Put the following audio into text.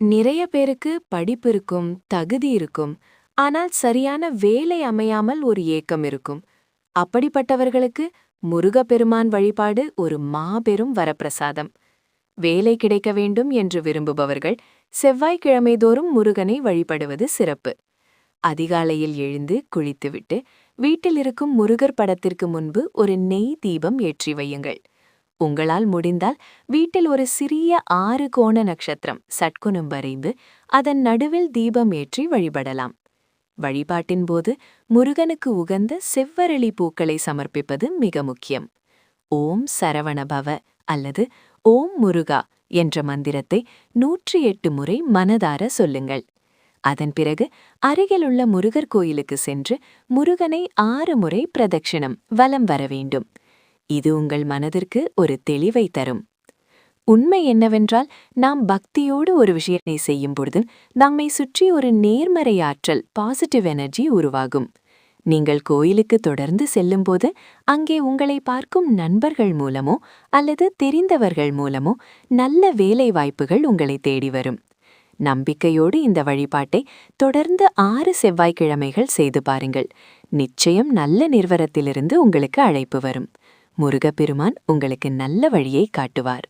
நிறைய பேருக்கு படிப்பு இருக்கும், தகுதி இருக்கும். ஆனால் சரியான வேலை அமையாமல் ஒரு ஏக்கம் இருக்கும். அப்படிப்பட்டவர்களுக்கு முருகப்பெருமான் வழிபாடு ஒரு மாபெரும் வரப்பிரசாதம். வேலை கிடைக்க வேண்டும் என்று விரும்புபவர்கள் செவ்வாய்க்கிழமை தோறும் முருகனை வழிபடுவது சிறப்பு. அதிகாலையில் எழுந்து குளித்துவிட்டு வீட்டில் இருக்கும் முருகர் படத்திற்கு முன்பு ஒரு நெய் தீபம் ஏற்றி வையுங்கள். உங்களால் முடிந்தால் வீட்டில் ஒரு சிறிய 6 கோண நட்சத்திரம் சட்குணம் வரைந்து அதன் நடுவில் தீபம் ஏற்றி வழிபடலாம். வழிபாட்டின் போது முருகனுக்கு உகந்த செவ்வரளி பூக்களை சமர்ப்பிப்பது மிக முக்கியம். ஓம் சரவணபவ அல்லது ஓம் முருகா என்ற மந்திரத்தை 108 முறை மனதார சொல்லுங்கள். அதன் பிறகு அருகிலுள்ள முருகர் கோயிலுக்கு சென்று முருகனை 6 முறை பிரதட்சிணம் வலம் வர வேண்டும். இது உங்கள் மனதிற்கு ஒரு தெளிவை தரும். உண்மை என்னவென்றால், நாம் பக்தியோடு ஒரு விஷயத்தை செய்யும் பொழுது நம்மை சுற்றி ஒரு நேர்மறை ஆற்றல், பாசிட்டிவ் எனர்ஜி உருவாகும். நீங்கள் கோயிலுக்கு தொடர்ந்து செல்லும்போது அங்கே உங்களை பார்க்கும் நண்பர்கள் மூலமோ அல்லது தெரிந்தவர்கள் மூலமோ நல்ல வேலை வாய்ப்புகள் உங்களை தேடி வரும். நம்பிக்கையோடு இந்த வழிபாட்டை தொடர்ந்து 6 செவ்வாய்க்கிழமைகள் செய்து பாருங்கள். நிச்சயம் நல்ல நிர்வாகத்திலிருந்து உங்களுக்கு அழைப்பு வரும். முருகப்பெருமான் உங்களுக்கு நல்ல வழியை காட்டுவார்.